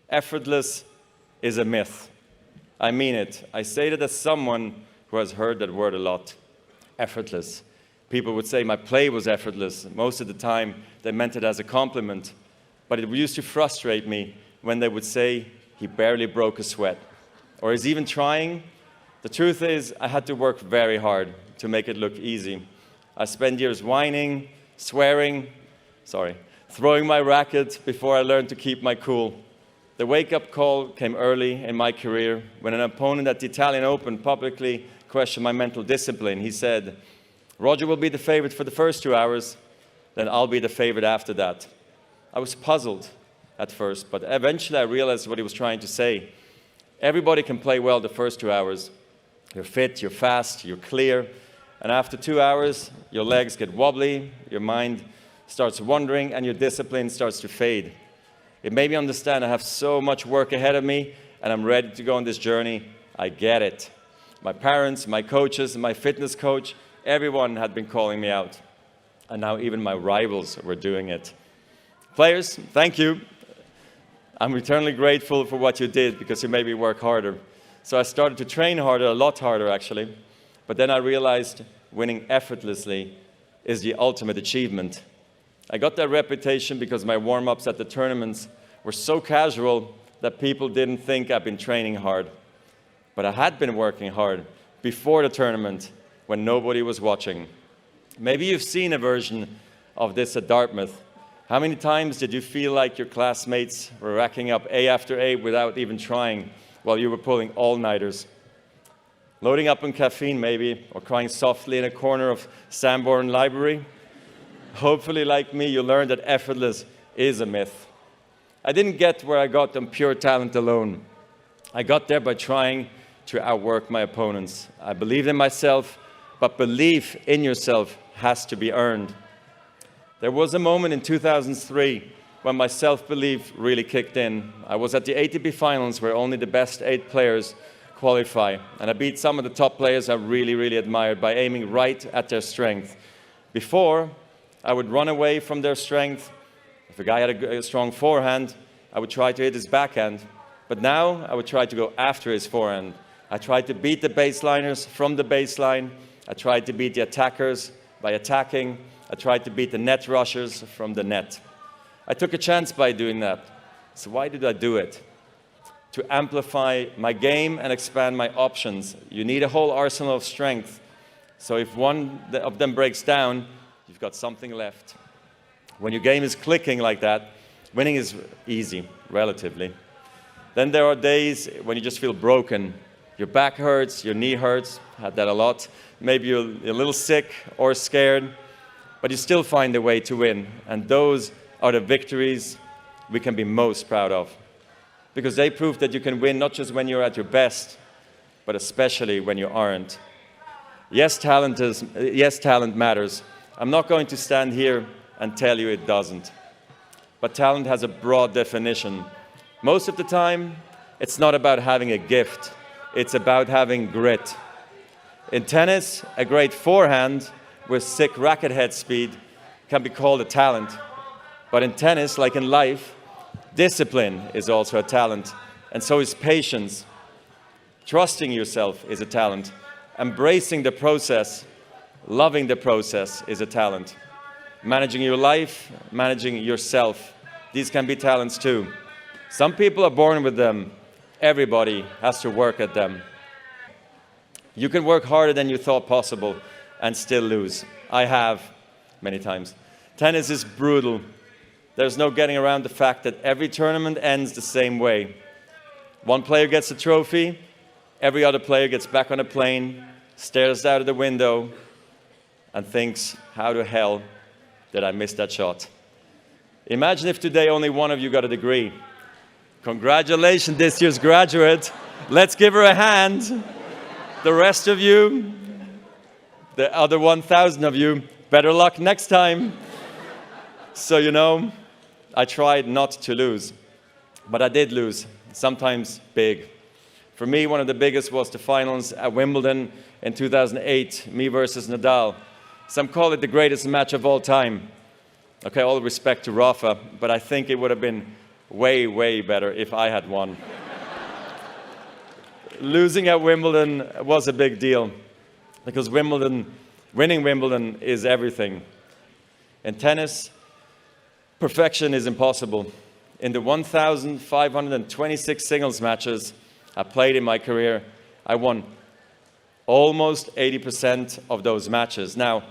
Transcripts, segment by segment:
Effortless is a myth. I mean it. I say that as someone who has heard that word a lot. Effortless. People would say my play was effortless. Most of the time, they meant it as a compliment. But it used to frustrate me when they would say he barely broke a sweat. Or he's even trying. The truth is, I had to work very hard to make it look easy. I spent years whining, swearing, throwing my racket before I learned to keep my cool. The wake-up call came early in my career when an opponent at the Italian Open publicly questioned my mental discipline. He said, "Roger will be the favorite for the first 2 hours, then I'll be the favorite after that." I was puzzled at first, but eventually I realized what he was trying to say. Everybody can play well the first 2 hours. You're fit, you're fast, you're clear, and after 2 hours, your legs get wobbly, your mind starts wandering, and your discipline starts to fade. It made me understand I have so much work ahead of me, and I'm ready to go on this journey. I get it. My parents, my coaches, my fitness coach, everyone had been calling me out. And now even my rivals were doing it. Players, thank you. I'm eternally grateful for what you did because you made me work harder. So I started to train harder, a lot harder actually. But then I realized winning effortlessly is the ultimate achievement. I got that reputation because my warm-ups at the tournaments were so casual that people didn't think I'd been training hard. But I had been working hard before the tournament when nobody was watching. Maybe you've seen a version of this at Dartmouth. How many times did you feel like your classmates were racking up A after A without even trying while you were pulling all-nighters? Loading up on caffeine maybe, or crying softly in a corner of Sanborn Library? Hopefully, like me, you learned that effortless is a myth. I didn't get where I got on pure talent alone. I got there by trying to outwork my opponents. I believed in myself, but belief in yourself has to be earned. There was a moment in 2003 when my self-belief really kicked in. I was at the ATP finals where only the best 8 players qualify, and I beat some of the top players I really admired by aiming right at their strength. Before, I would run away from their strength. If a guy had a strong forehand, I would try to hit his backhand. But now, I would try to go after his forehand. I tried to beat the baseliners from the baseline. I tried to beat the attackers by attacking. I tried to beat the net rushers from the net. I took a chance by doing that. So why did I do it? To amplify my game and expand my options. You need a whole arsenal of strength. So if one of them breaks down, you've got something left. When your game is clicking like that, winning is easy, relatively. Then there are days when you just feel broken. Your back hurts, your knee hurts, had that a lot. Maybe you're a little sick or scared, but you still find a way to win. And those are the victories we can be most proud of. Because they prove that you can win not just when you're at your best, but especially when you aren't. Yes, talent matters. I'm not going to stand here and tell you it doesn't. But talent has a broad definition. Most of the time, it's not about having a gift. It's about having grit. In tennis, a great forehand with sick racket head speed can be called a talent. But in tennis, like in life, discipline is also a talent, and so is patience. Trusting yourself is a talent. Embracing the process, loving the process is a talent. Managing your life, managing yourself, these can be talents too. Some people are born with them. Everybody has to work at them. You can work harder than you thought possible and still lose. I have, many times. Tennis is brutal. There's no getting around the fact that every tournament ends the same way. One player gets a trophy, every other player gets back on a plane, stares out of the window, and thinks, how the hell did I miss that shot? Imagine if today only one of you got a degree. Congratulations, this year's graduate. Let's give her a hand. The rest of you, the other 1,000 of you, better luck next time. So, you know, I tried not to lose, but I did lose, sometimes big. For me, one of the biggest was the finals at Wimbledon in 2008, me versus Nadal. Some call it the greatest match of all time. Okay, all respect to Rafa, but I think it would have been way, way better if I had won. Losing at Wimbledon was a big deal because winning Wimbledon is everything. In tennis, perfection is impossible. In the 1,526 singles matches I played in my career, I won almost 80% of those matches. Now,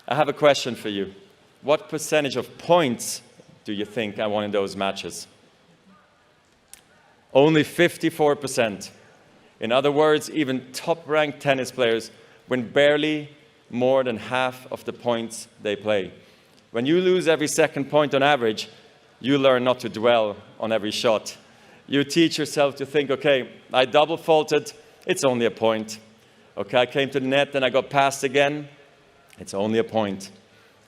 I have a question for you. What percentage of points do you think I won in those matches? Only 54%. In other words, even top-ranked tennis players win barely more than half of the points they play. When you lose every second point on average, you learn not to dwell on every shot. You teach yourself to think, okay, I double faulted, it's only a point. Okay, I came to the net and I got passed again, it's only a point.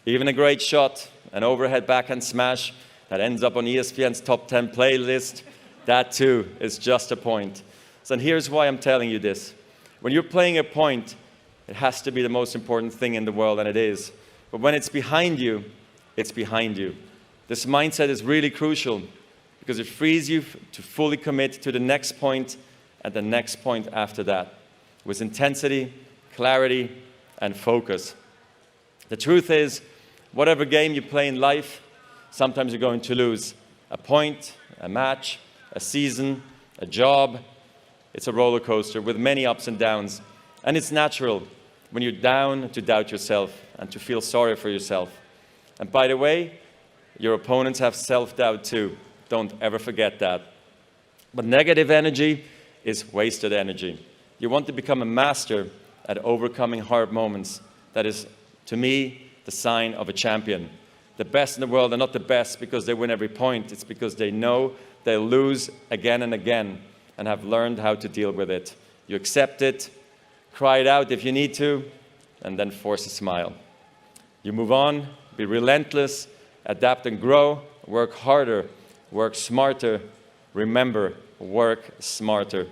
Even a great shot, an overhead backhand smash that ends up on ESPN's top 10 playlist, that too is just a point. So here's why I'm telling you this. When you're playing a point, it has to be the most important thing in the world, and it is. But when it's behind you, it's behind you. This mindset is really crucial because it frees you to fully commit to the next point and the next point after that with intensity, clarity, and focus. The truth is, whatever game you play in life, sometimes you're going to lose. A point, a match, a season, a job. It's a roller coaster with many ups and downs. And it's natural when you're down to doubt yourself and to feel sorry for yourself. And by the way, your opponents have self-doubt too. Don't ever forget that. But negative energy is wasted energy. You want to become a master at overcoming hard moments. That is, to me, the sign of a champion. The best in the world are not the best because they win every point. It's because they know they'll lose again and again and have learned how to deal with it. You accept it, cry it out if you need to, and then force a smile. You move on, be relentless, adapt and grow, work harder, work smarter. Remember, work smarter.